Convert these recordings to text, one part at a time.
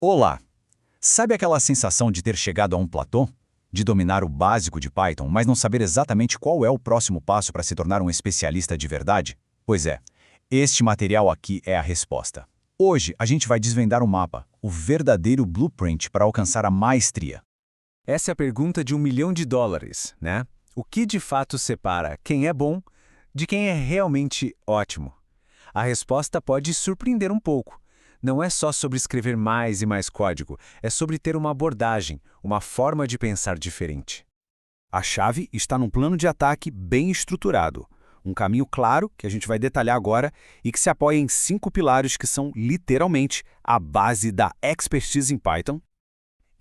Olá! Sabe aquela sensação de ter chegado a um platô? De dominar o básico de Python, mas não saber exatamente qual é o próximo passo para se tornar um especialista de verdade? Pois é, este material aqui é a resposta. Hoje a gente vai desvendar o mapa, o verdadeiro blueprint para alcançar a maestria. Essa é a pergunta de US$ 1 milhão, né? O que de fato separa quem é bom de quem é realmente ótimo? A resposta pode surpreender um pouco. Não é só sobre escrever mais e mais código, é sobre ter uma abordagem, uma forma de pensar diferente. A chave está num plano de ataque bem estruturado. Um caminho claro, que a gente vai detalhar agora, e que se apoia em 5 pilares que são, literalmente, a base da expertise em Python.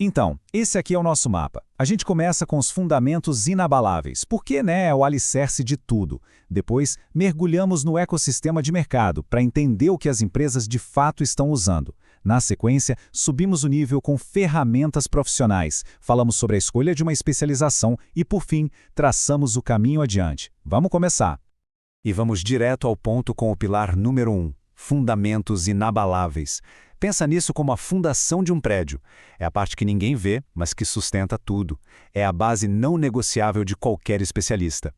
Então, esse aqui é o nosso mapa. A gente começa com os fundamentos inabaláveis, porque é o alicerce de tudo. Depois, mergulhamos no ecossistema de mercado para entender o que as empresas de fato estão usando. Na sequência, subimos o nível com ferramentas profissionais, falamos sobre a escolha de uma especialização e, por fim, traçamos o caminho adiante. Vamos começar! E vamos direto ao ponto com o pilar número 1, fundamentos inabaláveis. Pensa nisso como a fundação de um prédio. É a parte que ninguém vê, mas que sustenta tudo. É a base não negociável de qualquer especialista.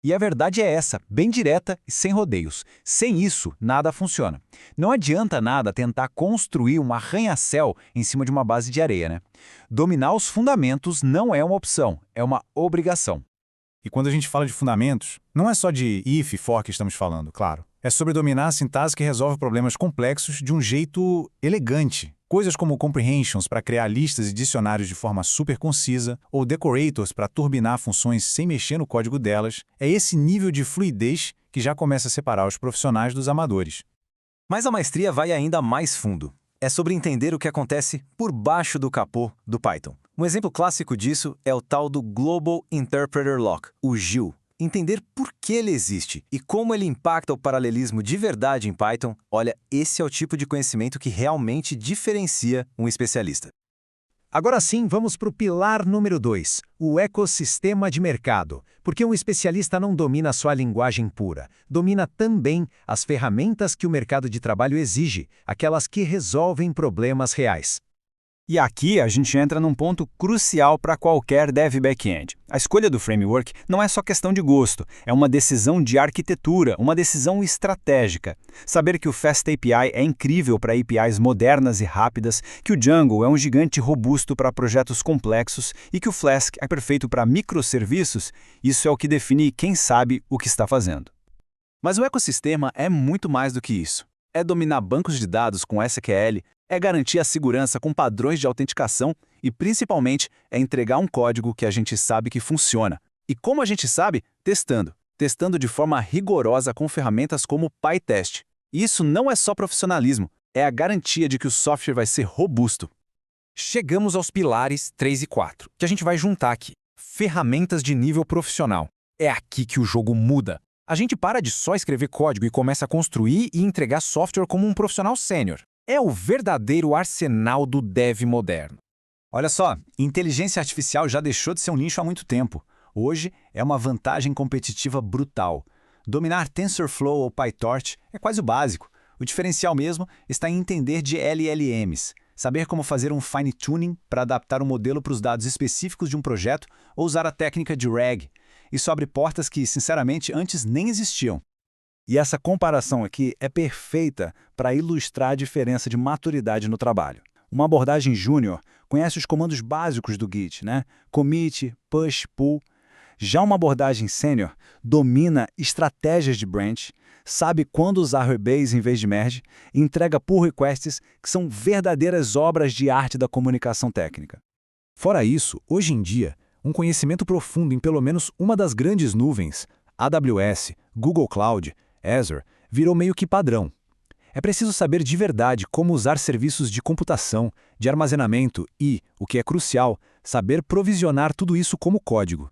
E a verdade é essa, bem direta e sem rodeios. Sem isso, nada funciona. Não adianta nada tentar construir um arranha-céu em cima de uma base de areia, né? Dominar os fundamentos não é uma opção, é uma obrigação. E quando a gente fala de fundamentos, não é só de if e for que estamos falando, claro. É sobre dominar a sintaxe que resolve problemas complexos de um jeito elegante. Coisas como comprehensions para criar listas e dicionários de forma super concisa, ou decorators para turbinar funções sem mexer no código delas. É esse nível de fluidez que já começa a separar os profissionais dos amadores. Mas a maestria vai ainda mais fundo. É sobre entender o que acontece por baixo do capô do Python. Um exemplo clássico disso é o tal do Global Interpreter Lock, o GIL. Entender por que ele existe e como ele impacta o paralelismo de verdade em Python, olha, esse é o tipo de conhecimento que realmente diferencia um especialista. Agora sim, vamos para o pilar número 2, o ecossistema de mercado. Porque um especialista não domina só a linguagem pura, domina também as ferramentas que o mercado de trabalho exige, aquelas que resolvem problemas reais. E aqui a gente entra num ponto crucial para qualquer dev back-end. A escolha do framework não é só questão de gosto, é uma decisão de arquitetura, uma decisão estratégica. Saber que o FastAPI é incrível para APIs modernas e rápidas, que o Django é um gigante robusto para projetos complexos e que o Flask é perfeito para microserviços, isso é o que define quem sabe o que está fazendo. Mas o ecossistema é muito mais do que isso. É dominar bancos de dados com SQL, é garantir a segurança com padrões de autenticação e, principalmente, é entregar um código que a gente sabe que funciona. E como a gente sabe? Testando. Testando de forma rigorosa com ferramentas como PyTest. E isso não é só profissionalismo, é a garantia de que o software vai ser robusto. Chegamos aos pilares 3 e 4, que a gente vai juntar aqui. Ferramentas de nível profissional. É aqui que o jogo muda. A gente para de só escrever código e começa a construir e entregar software como um profissional sênior. É o verdadeiro arsenal do dev moderno. Olha só, inteligência artificial já deixou de ser um nicho há muito tempo. Hoje é uma vantagem competitiva brutal. Dominar TensorFlow ou PyTorch é quase o básico. O diferencial mesmo está em entender de LLMs, saber como fazer um fine-tuning para adaptar o modelo para os dados específicos de um projeto ou usar a técnica de RAG. Isso abre portas que, sinceramente, antes nem existiam. E essa comparação aqui é perfeita para ilustrar a diferença de maturidade no trabalho. Uma abordagem júnior conhece os comandos básicos do Git, Commit, push, pull. Já uma abordagem sênior domina estratégias de branch, sabe quando usar rebase em vez de merge e entrega pull requests que são verdadeiras obras de arte da comunicação técnica. Fora isso, hoje em dia, um conhecimento profundo em pelo menos uma das grandes nuvens, AWS, Google Cloud, Azure, virou meio que padrão. É preciso saber de verdade como usar serviços de computação, de armazenamento e, o que é crucial, saber provisionar tudo isso como código.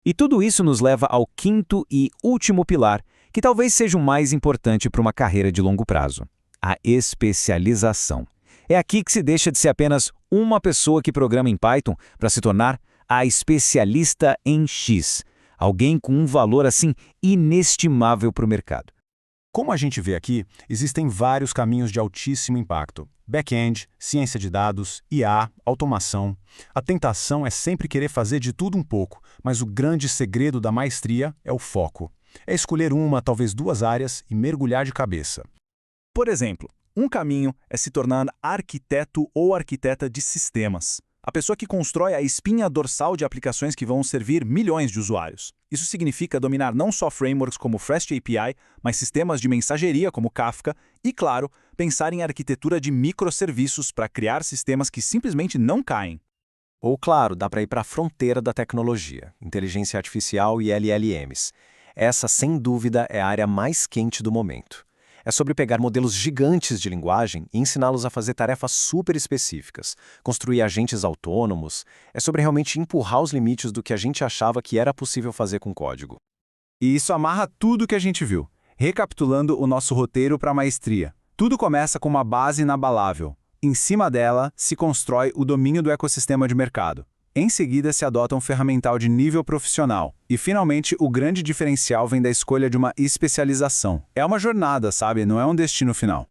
E tudo isso nos leva ao quinto e último pilar, que talvez seja o mais importante para uma carreira de longo prazo: a especialização. É aqui que se deixa de ser apenas uma pessoa que programa em Python para se tornar a especialista em X. Alguém com um valor assim inestimável para o mercado. Como a gente vê aqui, existem vários caminhos de altíssimo impacto. Back-end, ciência de dados, IA, automação. A tentação é sempre querer fazer de tudo um pouco, mas o grande segredo da maestria é o foco. É escolher uma, talvez duas áreas e mergulhar de cabeça. Por exemplo, um caminho é se tornar arquiteto ou arquiteta de sistemas. A pessoa que constrói a espinha dorsal de aplicações que vão servir milhões de usuários. Isso significa dominar não só frameworks como Fast API, mas sistemas de mensageria como Kafka e, claro, pensar em arquitetura de microserviços para criar sistemas que simplesmente não caem. Ou, claro, dá para ir para a fronteira da tecnologia, inteligência artificial e LLMs. Essa, sem dúvida, é a área mais quente do momento. É sobre pegar modelos gigantes de linguagem e ensiná-los a fazer tarefas super específicas, construir agentes autônomos. É sobre realmente empurrar os limites do que a gente achava que era possível fazer com código. E isso amarra tudo que a gente viu. Recapitulando o nosso roteiro para a maestria. Tudo começa com uma base inabalável. Em cima dela, se constrói o domínio do ecossistema de mercado. Em seguida, se adota um ferramental de nível profissional. E, finalmente, o grande diferencial vem da escolha de uma especialização. É uma jornada, sabe? Não é um destino final.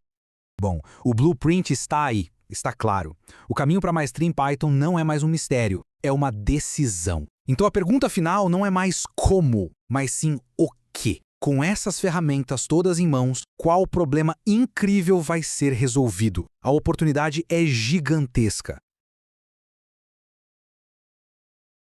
Bom, o blueprint está aí, está claro. O caminho para a maestria em Python não é mais um mistério, é uma decisão. Então a pergunta final não é mais como, mas sim o quê. Com essas ferramentas todas em mãos, qual problema incrível vai ser resolvido? A oportunidade é gigantesca.